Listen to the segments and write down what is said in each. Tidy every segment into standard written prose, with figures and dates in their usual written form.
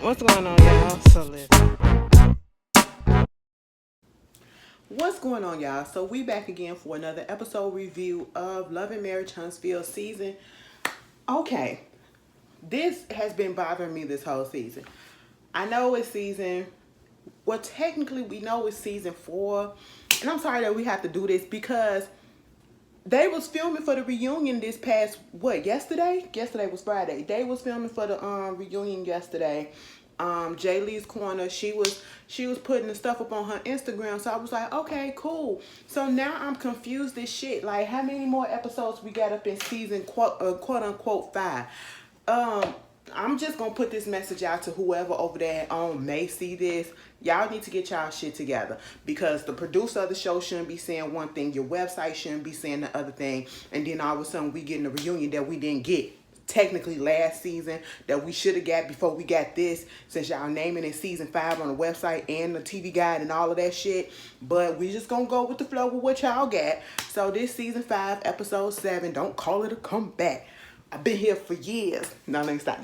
What's going on, y'all? So listen. What's going on, y'all? So we back again for another episode review of Love and Marriage Huntsville season. Okay, this has been bothering me this whole season. I know it's well, technically we know it's season 4, and I'm sorry that we have to do this because they was filming for the reunion this past yesterday? Yesterday was Friday. They was filming for the reunion yesterday. Jay Lee's Corner, she was putting the stuff up on her Instagram. So I was like, okay, cool. So now I'm confused as shit. Like, how many more episodes we got up in season quote unquote 5? I'm just gonna put this message out to whoever over there may see this. Y'all need to get y'all shit together, because the producer of the show shouldn't be saying one thing, your website shouldn't be saying the other thing, and then all of a sudden we getting a reunion that we didn't get technically last season, that we should have got before we got this, since y'all naming it season 5 on the website and the TV guide and all of that shit. But we just gonna go with the flow with what y'all got. So this season 5 episode 7, don't call it a comeback. I've been here for years. No, let me stop.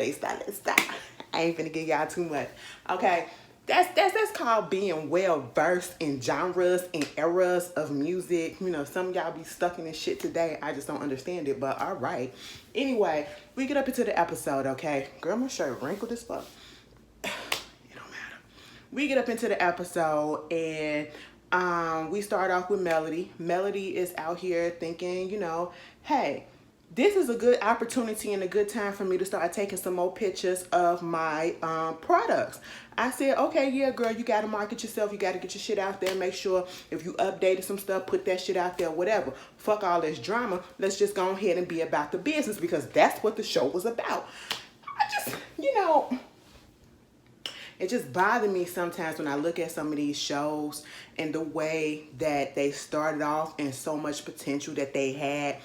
I ain't finna give y'all too much. Okay, that's called being well versed in genres and eras of music. You know, some of y'all be stuck in this shit today. I just don't understand it, but all right. Anyway, we get up into the episode, okay? Girl, my shirt wrinkled as fuck. It don't matter. We get up into the episode, and we start off with Melody. Melody is out here thinking, hey, this is a good opportunity and a good time for me to start taking some more pictures of my products. I said, okay, yeah, girl, you got to market yourself. You got to get your shit out there. Make sure if you updated some stuff, put that shit out there, whatever. Fuck all this drama. Let's just go ahead and be about the business, because that's what the show was about. It just bothers me sometimes when I look at some of these shows and the way that they started off and so much potential that they had,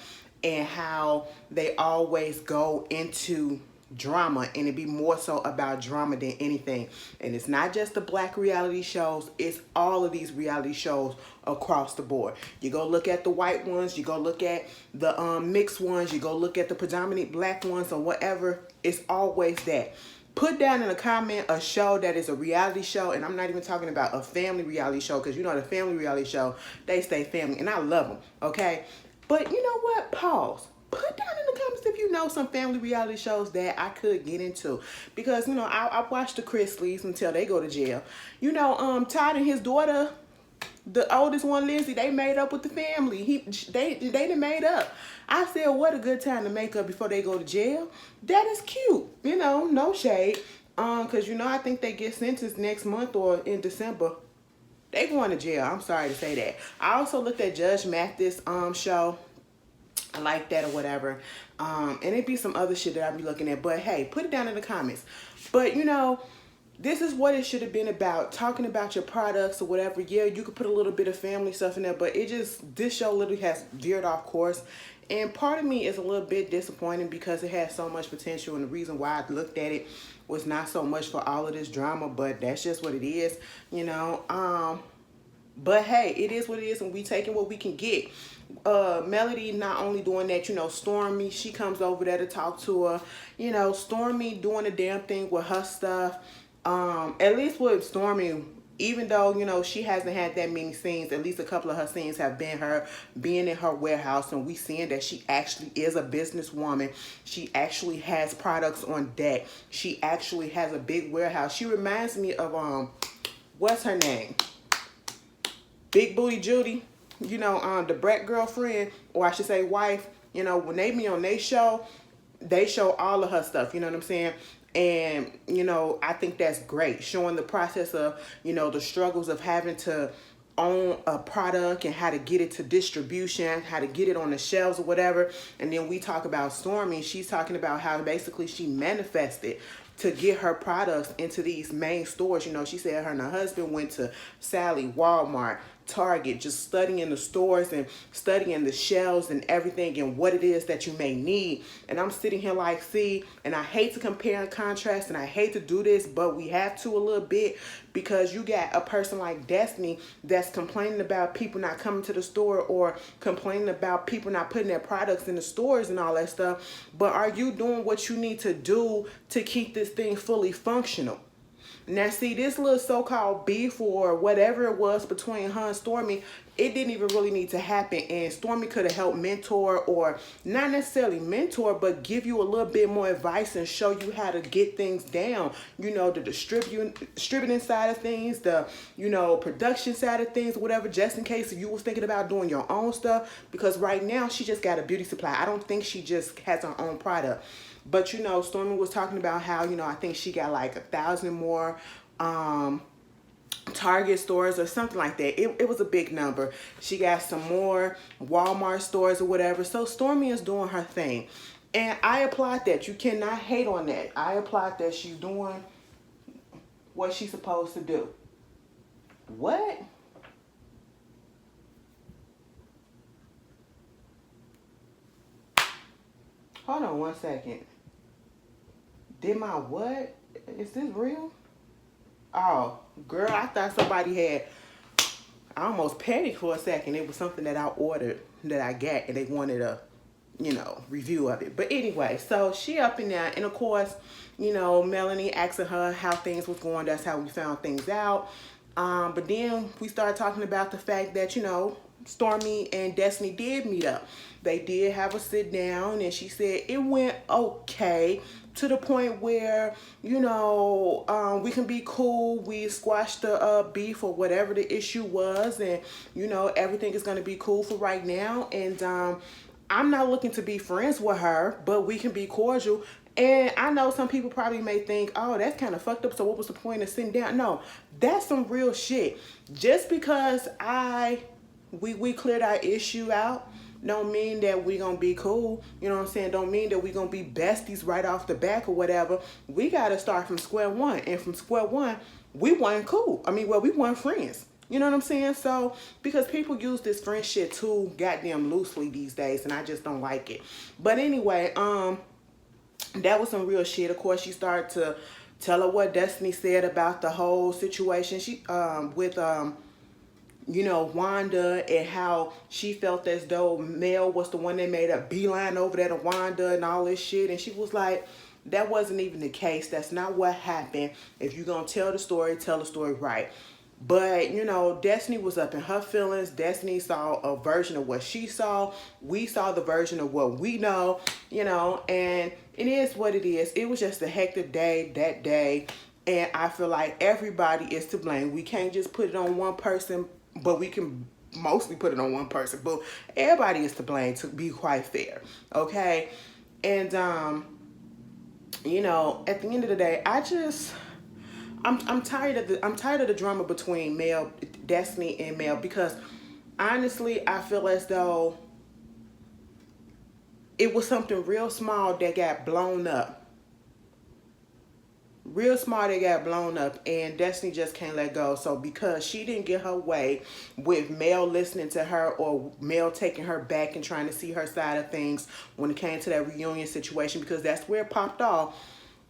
and how they always go into drama, and it be more so about drama than anything. And it's not just the black reality shows, it's all of these reality shows across the board. You go look at the white ones, you go look at the mixed ones, you go look at the predominant black ones or whatever. It's always that. Put down in a comment a show that is a reality show, and I'm not even talking about a family reality show, because the family reality show, they stay family, and I love them, okay? But you know what? Pause. Put down in the comments if you know some family reality shows that I could get into. Because, I watch the Chrisleys until they go to jail. Todd and his daughter, the oldest one, Lindsay, they made up with the family. They done made up. I said, what a good time to make up before they go to jail. That is cute. No shade. Because, I think they get sentenced next month or in December. They going to jail. I'm sorry to say that. I also looked at Judge Mathis show. I like that or whatever. And it be some other shit that I be looking at. But hey, put it down in the comments. But this is what it should have been about. Talking about your products or whatever. Yeah, you could put a little bit of family stuff in there, but this show literally has veered off course. And part of me is a little bit disappointed, because it has so much potential, and the reason why I looked at it was not so much for all of this drama, but that's just what it is, But hey, it is what it is, and we taking what we can get. Melody not only doing that, Stormy, she comes over there to talk to her. Stormy doing the damn thing with her stuff. At least with Stormy, even though, she hasn't had that many scenes, at least a couple of her scenes have been her being in her warehouse, and we seeing that she actually is a businesswoman. She actually has products on deck. She actually has a big warehouse. She reminds me of, what's her name? Big Booty Judy, the brat girlfriend, or I should say wife. When they be on their show, they show all of her stuff, you know what I'm saying? And, I think that's great, showing the process of, the struggles of having to own a product and how to get it to distribution, how to get it on the shelves or whatever. And then we talk about Stormy. She's talking about how basically she manifested to get her products into these main stores. She said her and her husband went to Sally, Walmart, Target, just studying the stores and studying the shelves and everything and what it is that you may need. And I'm sitting here like, see, and I hate to compare and contrast, and I hate to do this, but we have to a little bit, because you got a person like Destiny that's complaining about people not coming to the store, or complaining about people not putting their products in the stores and all that stuff. But are you doing what you need to do to keep this thing fully functional? Now, see, this little so-called beef or whatever it was between her and Stormy, it didn't even really need to happen. And Stormy could have helped mentor, or not necessarily mentor, but give you a little bit more advice and show you how to get things down. You know, the distributing side of things, the, you know, production side of things, whatever, just in case you was thinking about doing your own stuff. Because right now, she just got a beauty supply. I don't think she just has her own product. But, you know, Stormy was talking about how, you know, I think she got like 1,000 more Target stores or something like that. It was a big number. She got some more Walmart stores or whatever. So Stormy is doing her thing. And I applaud that. You cannot hate on that. I applaud that she's doing what she's supposed to do. What? Hold on one second. Did my what? Is this real? Oh, girl, I thought somebody had... I almost panicked for a second. It was something that I ordered that I got, and they wanted a, you know, review of it. But anyway, so she up in there, and of course, you know, Melanie asking her how things was going. That's how we found things out. But then we started talking about the fact that, you know, Stormy and Destiny did meet up. They did have a sit down, and she said it went okay, to the point where, you know, we can be cool. We squashed the beef or whatever the issue was, and, you know, everything is going to be cool for right now. And I'm not looking to be friends with her, but we can be cordial. And I know some people probably may think, oh, that's kind of fucked up, so what was the point of sitting down? No, that's some real shit. Just because we cleared our issue out don't mean that we gonna be cool. You know what I'm saying? Don't mean that we gonna be besties right off the back or whatever. We gotta start from square one. And from square one, we weren't cool. I mean, well, we weren't friends. You know what I'm saying? So, because people use this friend shit too goddamn loosely these days, and I just don't like it. But anyway, that was some real shit. Of course, she started to tell her what Destiny said about the whole situation. She with you know, Wanda, and how she felt as though Mel was the one that made a beeline over there to Wanda and all this shit. And she was like, that wasn't even the case. That's not what happened. If you're going to tell the story right. But, you know, Destiny was up in her feelings. Destiny saw a version of what she saw. We saw the version of what we know, you know, and it is what it is. It was just a hectic day that day. And I feel like everybody is to blame. We can't just put it on one person, but we can mostly put it on one person. But everybody is to blame, to be quite fair, okay? And, you know, at the end of the day, I'm tired of the drama between Mel, Destiny, and Mel, because honestly, I feel as though it was something real small that got blown up. Real small that got blown up, and Destiny just can't let go. So because she didn't get her way with Mel listening to her, or Mel taking her back and trying to see her side of things when it came to that reunion situation, because that's where it popped off.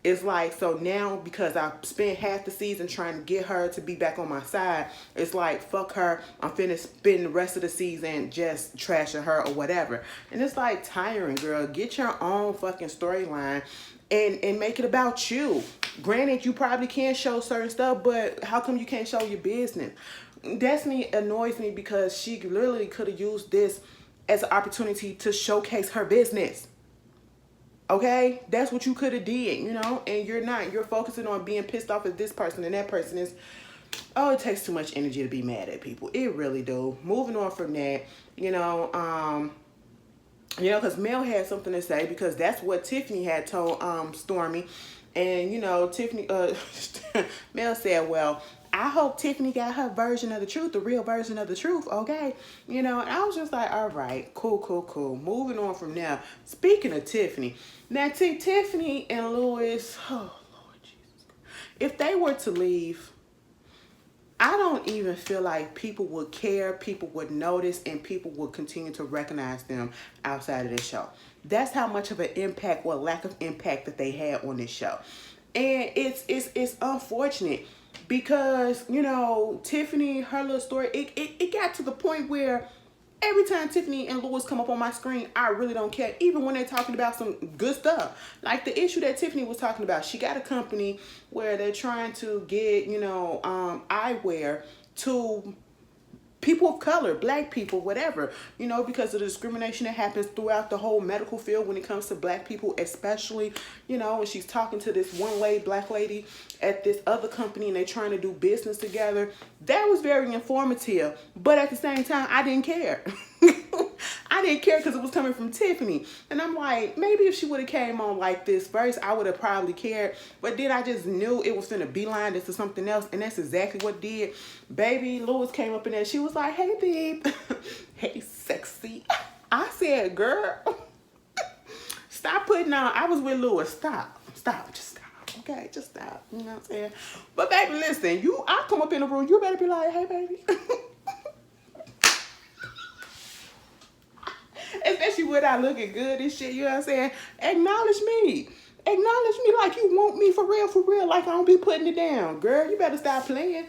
It's like, so now because I spent half the season trying to get her to be back on my side, it's like, fuck her, I'm finna spend the rest of the season just trashing her or whatever. And it's like tiring, girl. Get your own fucking storyline and make it about you. Granted, you probably can show certain stuff, but how come you can't show your business? Destiny annoys me because she literally could have used this as an opportunity to showcase her business. Okay, that's what you could have did, you know, and you're not. You're focusing on being pissed off at this person, and that person is, oh, it takes too much energy to be mad at people. It really do. Moving on from that, you know, because Mel had something to say, because that's what Tiffany had told Stormy, and you know, Tiffany, Mel said, well, I hope Tiffany got her version of the truth, the real version of the truth, okay? You know, and I was just like, all right, cool. Moving on from now. Speaking of Tiffany, now Tiffany and Louis, oh, Lord Jesus. If they were to leave, I don't even feel like people would care, people would notice, and people would continue to recognize them outside of this show. That's how much of an impact or lack of impact that they had on this show. And it's unfortunate. Because, you know, Tiffany, her little story, it got to the point where Every time Tiffany and Louis come up on my screen, I really don't care. Even when they're talking about some good stuff. Like the issue that Tiffany was talking about. She got a company where they're trying to get, eyewear to people of color, black people, whatever, because of the discrimination that happens throughout the whole medical field when it comes to black people, especially, and she's talking to this one black lady at this other company and they're trying to do business together. That was very informative, but at the same time, I didn't care. I didn't care because it was coming from Tiffany. And I'm like, maybe if she would have came on like this first, I would have probably cared. But then I just knew it was finna beeline this to something else. And that's exactly what it did. Baby Louis came up in there. She was like, hey, babe. Hey, sexy. I said, girl, stop putting on. I was with Louis. Stop. Just stop. Okay, just stop. You know what I'm saying? But baby, listen, I come up in the room. You better be like, hey, baby. Especially without looking good and shit, you know what I'm saying? Acknowledge me. Acknowledge me like you want me for real, like I don't be putting it down. Girl, you better stop playing.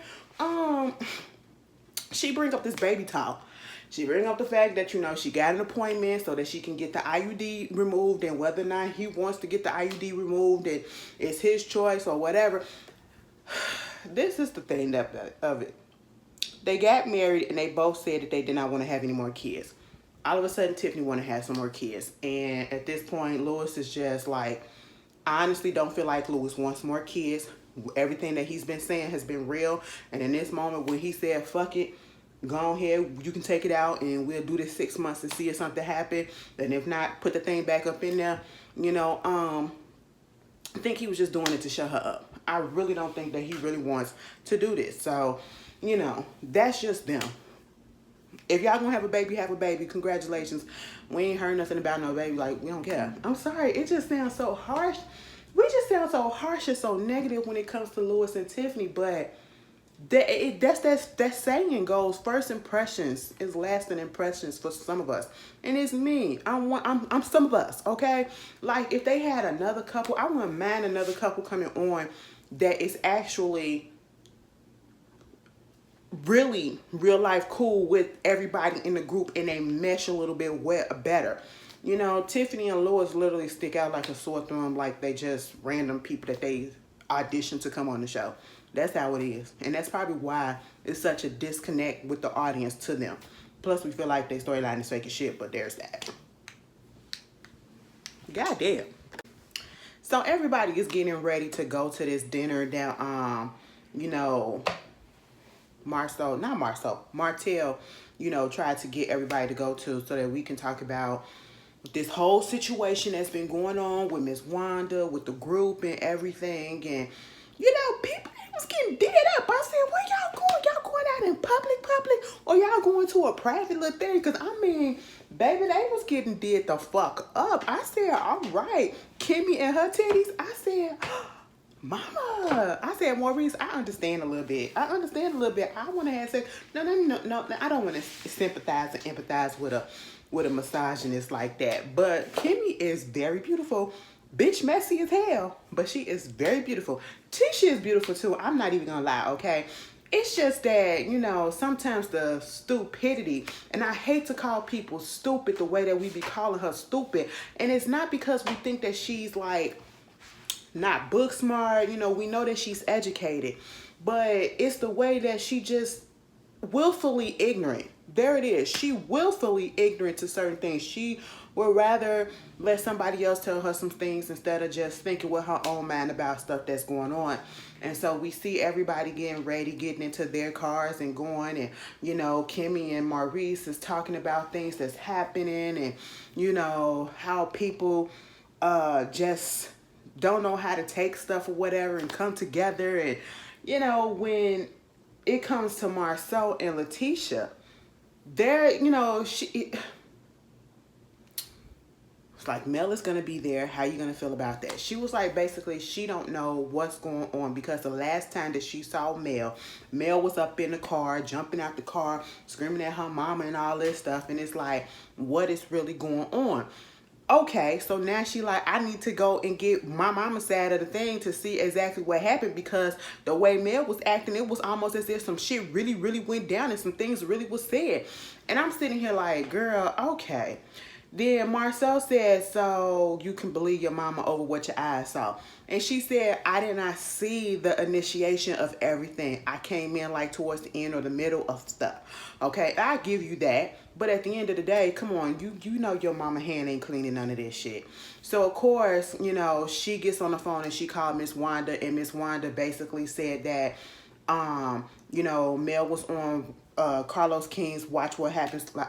She bring up this baby talk. She bring up the fact that, she got an appointment so that she can get the IUD removed, and whether or not he wants to get the IUD removed, and it's his choice or whatever. This is the thing of it. They got married and they both said that they did not want to have any more kids. All of a sudden, Tiffany want to have some more kids. And at this point, Louis is just like, I honestly don't feel like Louis wants more kids. Everything that he's been saying has been real. And in this moment when he said, fuck it, go ahead, you can take it out and we'll do this 6 months to see if something happens. And if not, put the thing back up in there. I think he was just doing it to shut her up. I really don't think that he really wants to do this. So, that's just them. If y'all gonna have a baby, congratulations. We ain't heard nothing about no baby, like, we don't care. I'm sorry, it just sounds so harsh. We just sound so harsh and so negative when it comes to Louis and Tiffany, but that saying goes, first impressions is lasting impressions for some of us. And it's me. I'm some of us, okay? Like, if they had another couple, I wouldn't mind another couple coming on that is actually really real life cool with everybody in the group and they mesh a little bit better. Tiffany and Louis literally stick out like a sore thumb, like they just random people that they auditioned to come on the show. That's how it is. And that's probably why it's such a disconnect with the audience to them. Plus, we feel like their storyline is fake as shit, but there's that. Goddamn. So everybody is getting ready to go to this dinner down, Martell, tried to get everybody to go to so that we can talk about this whole situation that's been going on with Miss Wanda, with the group and everything. And, people was getting dead up. I said, where y'all going? Y'all going out in public? Or y'all going to a private little thing? Because, baby, they was getting dead the fuck up. I said, all right. Kimmy and her titties. I said, Mama, I said, Maurice, I understand a little bit. I want to have sex. No. I don't want to sympathize and empathize with a misogynist like that. But Kimmy is very beautiful. Bitch messy as hell, but she is very beautiful. Tisha is beautiful too. I'm not even gonna lie, okay? It's just that, sometimes the stupidity, and I hate to call people stupid the way that we be calling her stupid. And it's not because we think that she's like not book smart, we know that she's educated, but it's the way that she just willfully ignorant. There it is. She willfully ignorant to certain things. She would rather let somebody else tell her some things instead of just thinking with her own mind about stuff that's going on. And so we see everybody getting ready, getting into their cars and going, and Kimmy and Maurice is talking about things that's happening, and how people just don't know how to take stuff or whatever and come together. And when it comes to Marcel and Letitia, it's like, Mel is gonna be there. How you gonna feel about that? She was like, basically, she don't know what's going on because the last time that she saw Mel was up in the car, jumping out the car, screaming at her mama and all this stuff. And it's like, what is really going on? Okay, so now she like, I need to go and get my mama's side of the thing to see exactly what happened, because the way Mel was acting, it was almost as if some shit really, really went down and some things really was said. And I'm sitting here like, girl, okay. Then Marcel said, so you can believe your mama over what your eyes saw. And she said, I did not see the initiation of everything. I came in like towards the end or the middle of stuff. Okay, I give you that. But at the end of the day, come on, you know your mama hand ain't cleaning none of this shit. So of course, you know, she gets on the phone and she called Miss Wanda, and Miss Wanda basically said that you know, Mel was on Carlos King's Watch What Happens. Like,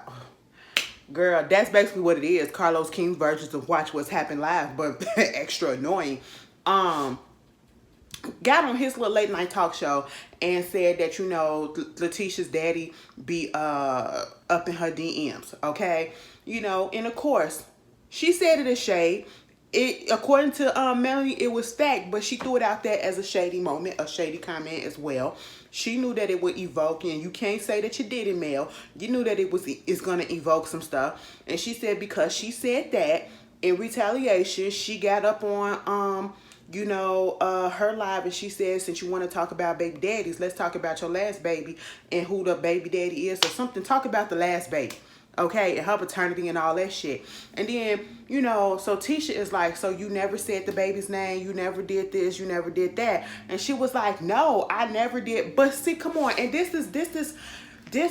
girl, that's basically what it is. Carlos King's versions of Watch What's Happened Live, but extra annoying. Got on his little late night talk show and said that, you know, Letitia's daddy be up in her DMs, okay? You know, and of course, she said it as shade. It, according to Melanie, it was fact, but she threw it out there as a shady moment, a shady comment as well. She knew that it would evoke, and you can't say that you didn't, Mel. You knew that it's gonna evoke some stuff. And she said because she said that, in retaliation, she got up on you know, her live, and she said, since you want to talk about baby daddies, let's talk about your last baby and who the baby daddy is or something. Talk about the last baby, okay, and her paternity and all that shit. And then, you know, so Tisha is like, so you never said the baby's name, you never did this, you never did that. And she was like, no, I never did. But see, come on, and this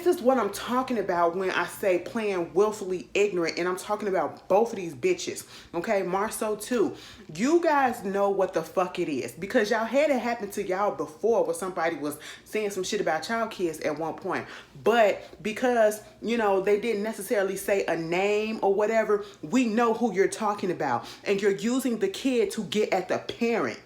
is what I'm talking about when I say playing willfully ignorant, and I'm talking about both of these bitches, okay? Marceau too. You guys know what the fuck it is, because y'all had it happen to y'all before where somebody was saying some shit about child kids at one point. But because, you know, they didn't necessarily say a name or whatever, we know who you're talking about. And you're using the kid to get at the parent.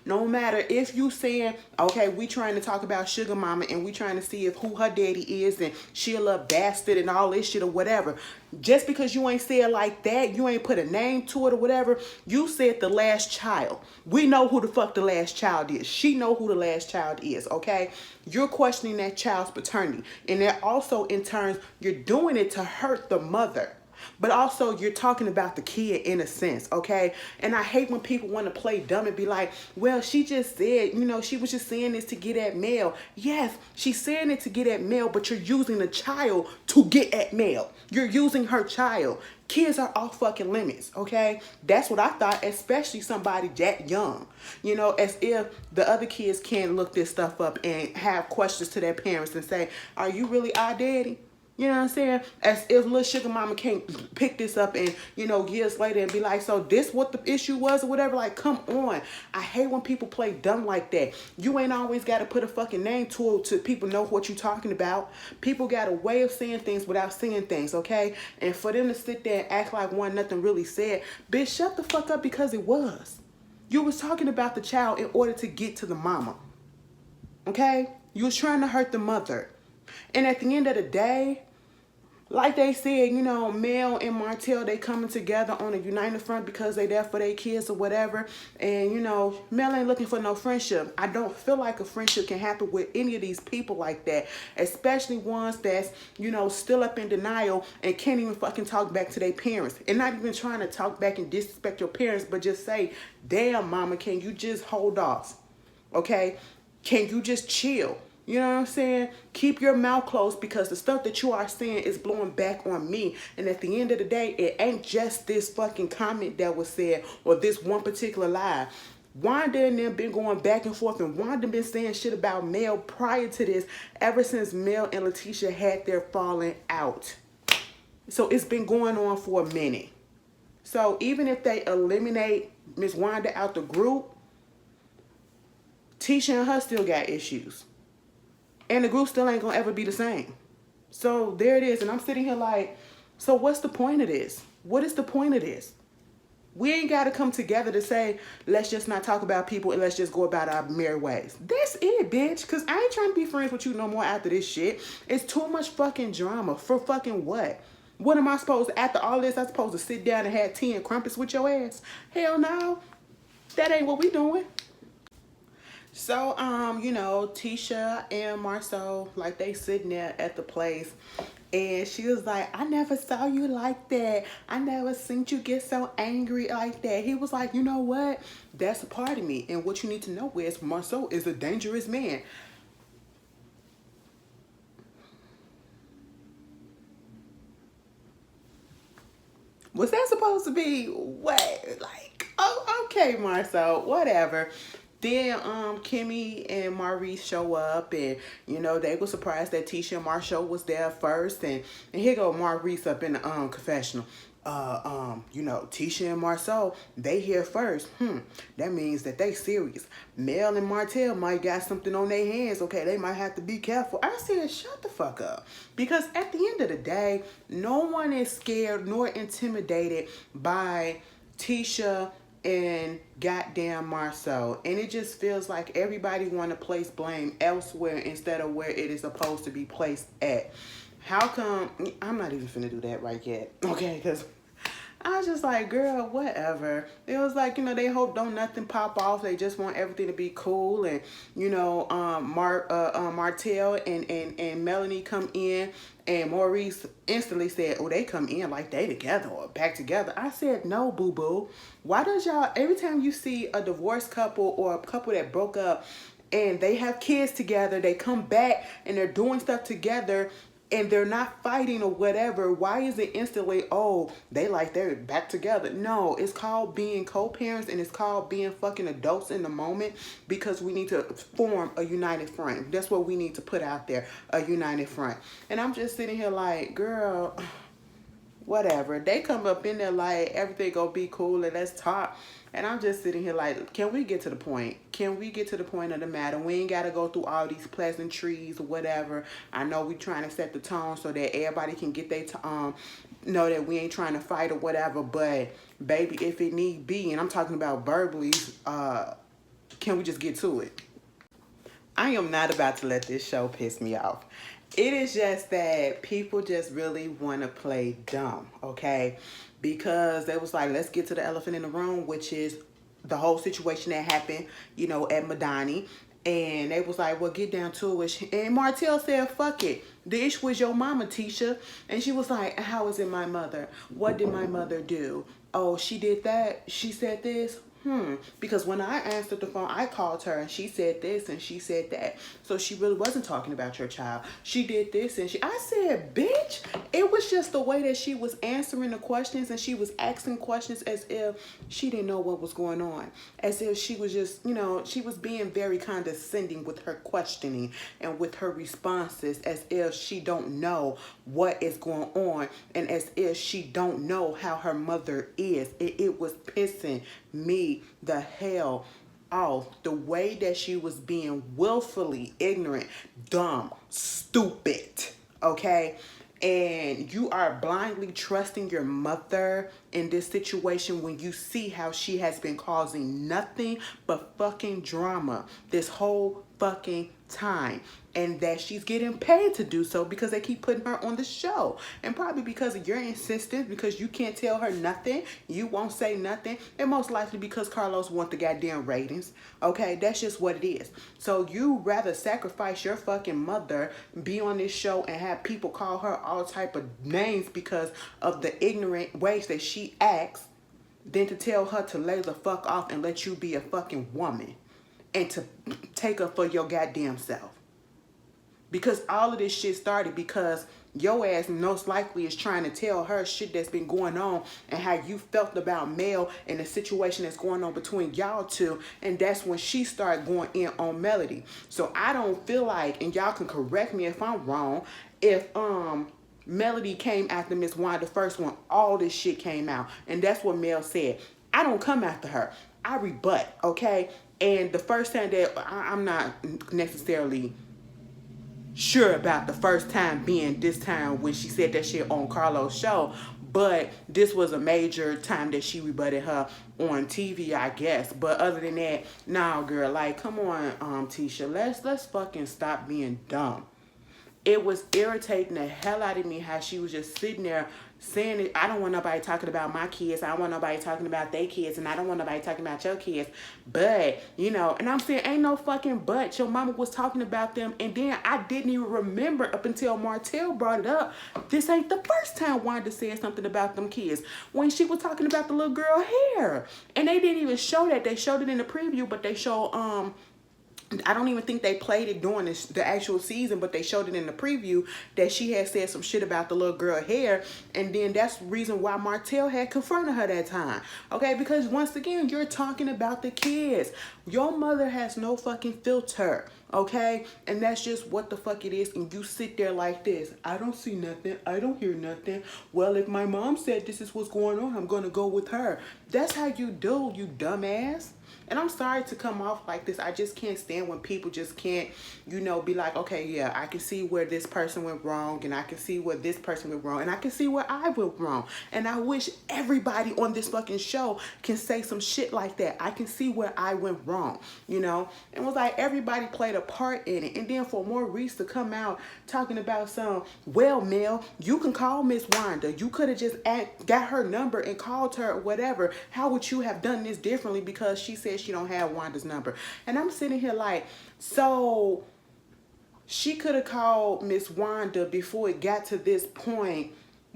No matter if you saying, okay, we trying to talk about Sugar Mama and we trying to see if who her daddy is and she a little bastard and all this shit or whatever. Just because you ain't say it like that, you ain't put a name to it or whatever, you said the last child. We know who the fuck the last child is. She know who the last child is, okay? You're questioning that child's paternity. And then also in turn, you're doing it to hurt the mother. But also, you're talking about the kid in a sense, okay? And I hate when people want to play dumb and be like, well, she just said, you know, she was just saying this to get at Mel. Yes, she's saying it to get at Mel, but you're using the child to get at Mel. You're using her child. Kids are off fucking limits, okay? That's what I thought, especially somebody that young. You know, as if the other kids can't look this stuff up and have questions to their parents and say, are you really our daddy? You know what I'm saying? As if little Sugar Mama can't pick this up and, you know, years later and be like, so this what the issue was or whatever. Like, come on. I hate when people play dumb like that. You ain't always got to put a fucking name to it to people know what you're talking about. People got a way of saying things without saying things, okay? And for them to sit there and act like nothing really said, bitch, shut the fuck up, because it was. You was talking about the child in order to get to the mama, okay? You was trying to hurt the mother. And at the end of the day, like they said, you know, Mel and Martell, they coming together on a united front because they there for their kids or whatever. And, you know, Mel ain't looking for no friendship. I don't feel like a friendship can happen with any of these people like that. Especially ones that's, you know, still up in denial and can't even fucking talk back to their parents. And not even trying to talk back and disrespect your parents, but just say, damn, mama, can you just hold off? Okay? Can you just chill? You know what I'm saying? Keep your mouth closed, because the stuff that you are saying is blowing back on me. And at the end of the day, it ain't just this fucking comment that was said or this one particular lie. Wanda and them been going back and forth, and Wanda been saying shit about Mel prior to this ever since Mel and Letitia had their falling out. So it's been going on for a minute. So even if they eliminate Miss Wanda out the group, Tisha and her still got issues. And the group still ain't gonna ever be the same. So there it is. And I'm sitting here like, so what's the point of this? What is the point of this? We ain't got to come together to say, let's just not talk about people and let's just go about our merry ways. That's it, bitch. Because I ain't trying to be friends with you no more after this shit. It's too much fucking drama. For fucking what? What am I supposed to, after all this, I'm supposed to sit down and have tea and crumpets with your ass? Hell no. That ain't what we doing. So, you know, Tisha and Marceau, like, they sitting there at the place, And she was like, I never saw you like that. I never seen you get so angry like that. He was like, you know what? That's a part of me. And what you need to know is Marceau is a dangerous man. Was that supposed to be what? Like, oh, okay, Marceau, whatever. Then Kimmy and Maurice show up, and they were surprised that Tisha and Marshall was there first, and here go Maurice up in the confessional. Tisha and Marceau, they here first. That means that they serious. Mel and Martell might got something on their hands. Okay, they might have to be careful. I said, shut the fuck up. Because at the end of the day, no one is scared nor intimidated by Tisha and goddamn Marceau. And it just feels like everybody want to place blame elsewhere instead of where it is supposed to be placed at. How come? I'm not even finna do that right yet. Okay, because I was just like, girl, whatever. It was like, they hope don't nothing pop off. They just want everything to be cool. And, Martell and Melanie come in. And Maurice instantly said, oh, they come in like they together or back together. I said, no, boo-boo. Why does y'all, every time you see a divorced couple or a couple that broke up and they have kids together, they come back and they're doing stuff together, and they're not fighting or whatever, why is it instantly, oh, they're back together? No, it's called being co-parents, and it's called being fucking adults in the moment, because we need to form a united front. That's what we need to put out there, a united front. And I'm just sitting here like, girl, whatever. They come up in there like everything gonna be cool and let's talk. And I'm just sitting here like, can we get to the point? Can we get to the point of the matter? We ain't got to go through all these pleasantries or whatever. I know we trying to set the tone so that everybody can get their know that we ain't trying to fight or whatever. But baby, if it need be, and I'm talking about verbally, can we just get to it? I am not about to let this show piss me off. It is just that people just really want to play dumb, okay? Because they was like, let's get to the elephant in the room, which is the whole situation that happened, at Madani. And they was like, well, get down to it. And Martell said, fuck it. The issue was your mama, Tisha. And she was like, how is it my mother? What did my mother do? Oh, she did that? She said this? Because when I answered the phone, I called her and she said this and she said that. So she really wasn't talking about your child. She did this and I said, bitch, it was just the way that she was answering the questions, and she was asking questions as if she didn't know what was going on. As if she was just, she was being very condescending with her questioning and with her responses, as if she don't know what is going on, and as if she don't know how her mother is. It was pissing me the hell off, the way that she was being willfully ignorant, dumb, stupid, okay? And you are blindly trusting your mother in this situation when you see how she has been causing nothing but fucking drama this whole fucking time, and that she's getting paid to do so because they keep putting her on the show, and probably because of your insistence, because you can't tell her nothing, you won't say nothing, and most likely because Carlos wants the goddamn ratings. Okay, that's just what it is. So you rather sacrifice your fucking mother, be on this show, and have people call her all type of names because of the ignorant ways that she acts, than to tell her to lay the fuck off and let you be a fucking woman and to take her for your goddamn self. Because all of this shit started because your ass most likely is trying to tell her shit that's been going on and how you felt about Mel and the situation that's going on between y'all two. And that's when she started going in on Melody. So I don't feel like, and y'all can correct me if I'm wrong, if Melody came after Miss Wanda first when all this shit came out. And that's what Mel said. I don't come after her. I rebut, okay? And the first time that I'm not necessarily sure about the first time being this time when she said that shit on Carlos' show, but this was a major time that she rebutted her on TV, I guess. But other than that, nah, girl, like, come on, Tisha, let's fucking stop being dumb. It was irritating the hell out of me how she was just sitting there saying it, I don't want nobody talking about my kids. I don't want nobody talking about their kids, and I don't want nobody talking about your kids. But, you know, and I'm saying, ain't no fucking but. Your mama was talking about them, and then I didn't even remember up until Martell brought it up. This ain't the first time Wanda said something about them kids. When she was talking about the little girl hair. And they didn't even show that. They showed it in the preview, but they showed, I don't even think they played it during the actual season, but they showed it in the preview that she had said some shit about the little girl hair. And then that's the reason why Martell had confronted her that time. Okay, because once again, you're talking about the kids. Your mother has no fucking filter. Okay, and that's just what the fuck it is. And you sit there like this. I don't see nothing. I don't hear nothing. Well, if my mom said this is what's going on, I'm gonna go with her. That's how you do, you dumbass. And I'm sorry to come off like this. I just can't stand when people just can't, you know, be like, okay, yeah, I can see where this person went wrong, and I can see where this person went wrong, and I can see where I went wrong. And I wish everybody on this fucking show can say some shit like that. I can see where I went wrong, you know? And it was like everybody played a part in it. And then for Maurice to come out talking about some, well, Mel, you can call Miss Wanda. You could have just got her number and called her or whatever. How would you have done this differently because she said she don't have Wanda's number? And I'm sitting here like, so she could have called Miss Wanda before it got to this point,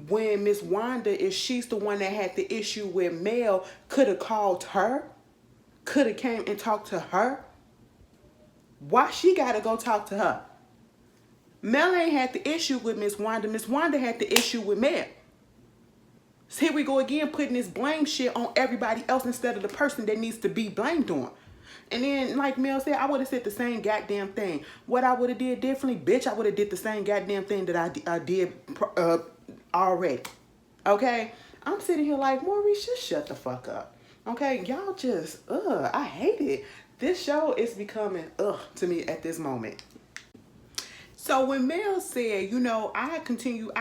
when Miss Wanda, if she's the one that had the issue with Mel, could have called her, could have came and talked to her. Why she gotta go talk to her? Mel ain't had the issue with Miss Wanda. Miss Wanda had the issue with Mel. So here we go again, putting this blame shit on everybody else instead of the person that needs to be blamed on. And then, like Mel said, I would have said the same goddamn thing. What I would have did differently, bitch, I would have did the same goddamn thing that I did already. Okay? I'm sitting here like, Maurice, just shut the fuck up. Okay? Y'all just, I hate it. This show is becoming, to me at this moment. So when Mel said, you know, I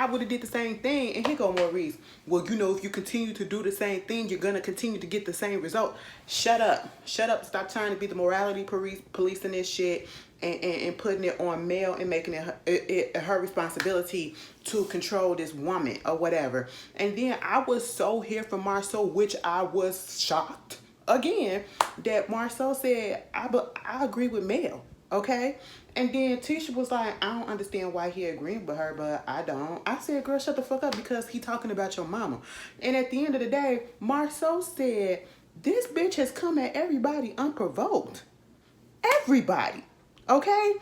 would have did the same thing. And here go Maurice. Well, you know, if you continue to do the same thing, you're going to continue to get the same result. Shut up. Shut up. Stop trying to be the morality police in this shit and putting it on Mel and making it her responsibility to control this woman or whatever. And then I was so here for Marceau, which I was shocked again that Marceau said, I agree with Mel. Okay? And then Tisha was like, I don't understand why he agreed with her, but I don't. I said, girl, shut the fuck up because he talking about your mama. And at the end of the day, Marceau said, this bitch has come at everybody unprovoked. Everybody. Okay?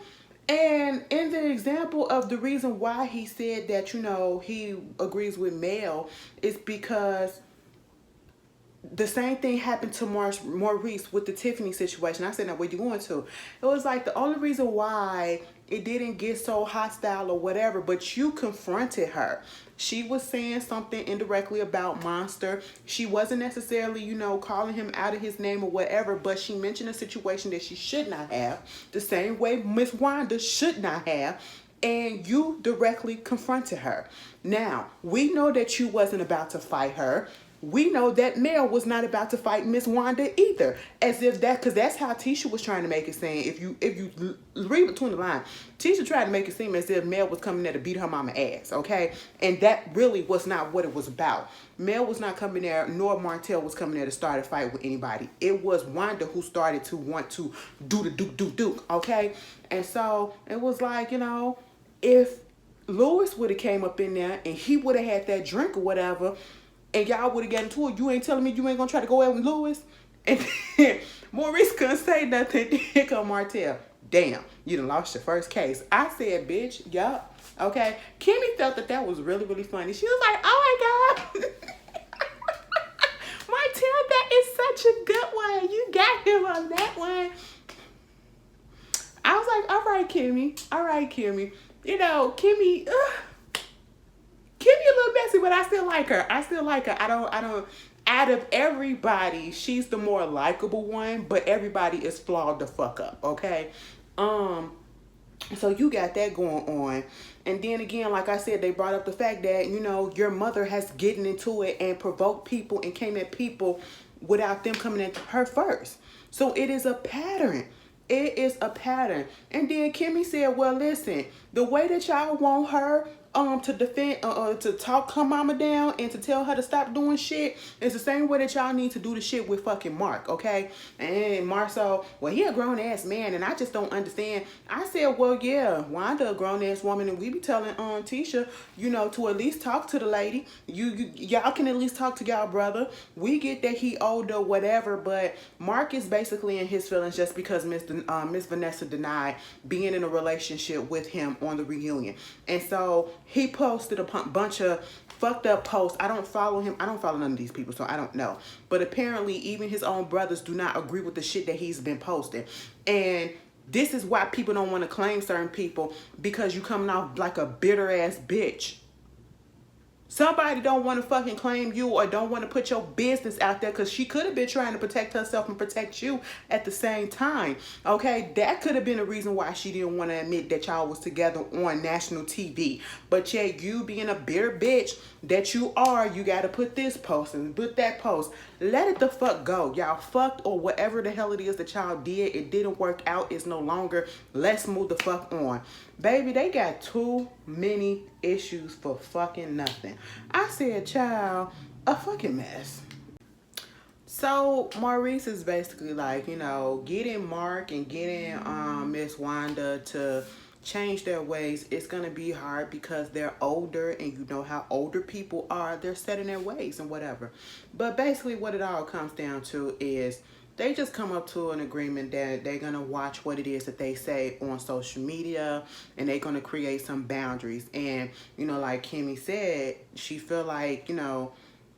And in the example of the reason why he said that, you know, he agrees with Mel is because the same thing happened to Maurice with the Tiffany situation. I said, now where you going to? It was like the only reason why it didn't get so hostile or whatever, but you confronted her. She was saying something indirectly about Monster. She wasn't necessarily, you know, calling him out of his name or whatever, but she mentioned a situation that she should not have, the same way Miss Wanda should not have. And you directly confronted her. Now, we know that you wasn't about to fight her. We know that Mel was not about to fight Miss Wanda either. As if that, because that's how Tisha was trying to make it seem. If you read between the lines, Tisha tried to make it seem as if Mel was coming there to beat her mama ass, okay? And that really was not what it was about. Mel was not coming there, nor Martell was coming there to start a fight with anybody. It was Wanda who started to want to do the duke, okay? And so it was like, you know, if Louis would have came up in there and he would have had that drink or whatever, and y'all would have gotten into it, you ain't telling me you ain't gonna try to go out with Louis? And then Maurice couldn't say nothing. Here come Martell. Damn, you done lost your first case. I said, bitch, yup. Okay. Kimmy felt that was really, really funny. She was like, oh my God. Martell, that is such a good one. You got him on that one. I was like, all right, Kimmy. All right, Kimmy. You know, Kimmy, Kimmy a little messy, but I still like her. I still like her. I don't, out of everybody, she's the more likable one, but everybody is flawed the fuck up, okay? So you got that going on. And then again, like I said, they brought up the fact that, you know, your mother has gotten into it and provoked people and came at people without them coming at her first. So it is a pattern. It is a pattern. And then Kimmy said, well, listen, the way that y'all want her, to defend to talk her mama down and to tell her to stop doing shit. It's the same way that y'all need to do the shit with fucking Mark, okay? And Marcel, well, he a grown ass man, and I just don't understand. I said, well, yeah, Wanda a grown ass woman, and we be telling Tisha, you know, to at least talk to the lady. Y'all can at least talk to y'all brother. We get that he older, whatever, but Mark is basically in his feelings just because Miss Vanessa denied being in a relationship with him on the reunion. And so he posted a bunch of fucked up posts. I don't follow him. I don't follow none of these people, so I don't know. But apparently even his own brothers do not agree with the shit that he's been posting. And this is why people don't want to claim certain people, because you coming off like a bitter ass bitch. Somebody don't want to fucking claim you or don't want to put your business out there, because she could have been trying to protect herself and protect you at the same time. Okay, that could have been a reason why she didn't want to admit that y'all was together on national TV. But yet you being a bitter bitch that you are, you got to put this post and put that post. Let it the fuck go. Y'all fucked, or whatever the hell it is that y'all did. It didn't work out. It's no longer. Let's move the fuck on. Baby, they got too many issues for fucking nothing. I said, child, a fucking mess. So Maurice is basically like, you know, getting Mark and getting Miss Wanda to change their ways. It's gonna be hard because they're older, and you know how older people are. They're set in their ways and whatever. But basically what it all comes down to is they just come up to an agreement that they're going to watch what it is that they say on social media, and they're going to create some boundaries. And, you know, like Kimmy said, she feel like, you know,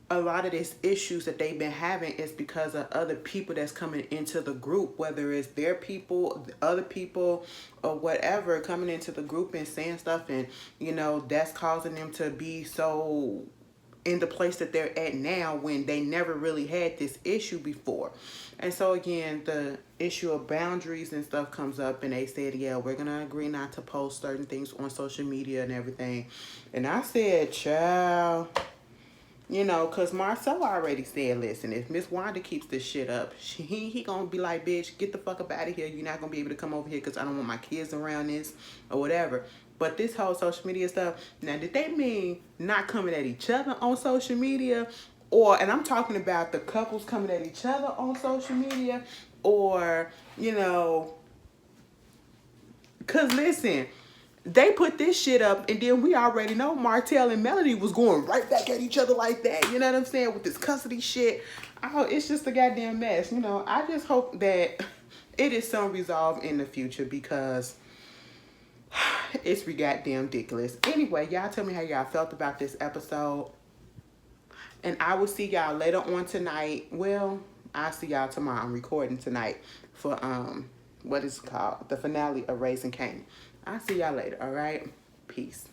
a lot of these issues that they've been having is because of other people that's coming into the group, whether it's their people, other people, or whatever, coming into the group and saying stuff. And, you know, that's causing them to be so in the place that they're at now, when they never really had this issue before. And so again, the issue of boundaries and stuff comes up, and they said, yeah, we're gonna agree not to post certain things on social media and everything. And I said, child, you know, because Marcel already said, listen, if Miss Wanda keeps this shit up, he gonna be like, bitch, get the fuck up out of here. You're not gonna be able to come over here because I don't want my kids around this or whatever. But this whole social media stuff, now, did they mean not coming at each other on social media? Or, and I'm talking about the couples coming at each other on social media, or, you know, because listen, they put this shit up, and then we already know Martell and Melody was going right back at each other like that. You know what I'm saying? With this custody shit. Oh, it's just a goddamn mess. You know, I just hope that it is some resolve in the future, because it's goddamn ridiculous. Anyway, y'all tell me how y'all felt about this episode. And I will see y'all later on tonight. Well, I'll see y'all tomorrow. I'm recording tonight for what is it called? The finale of Raising Cain. I'll see y'all later, all right? Peace.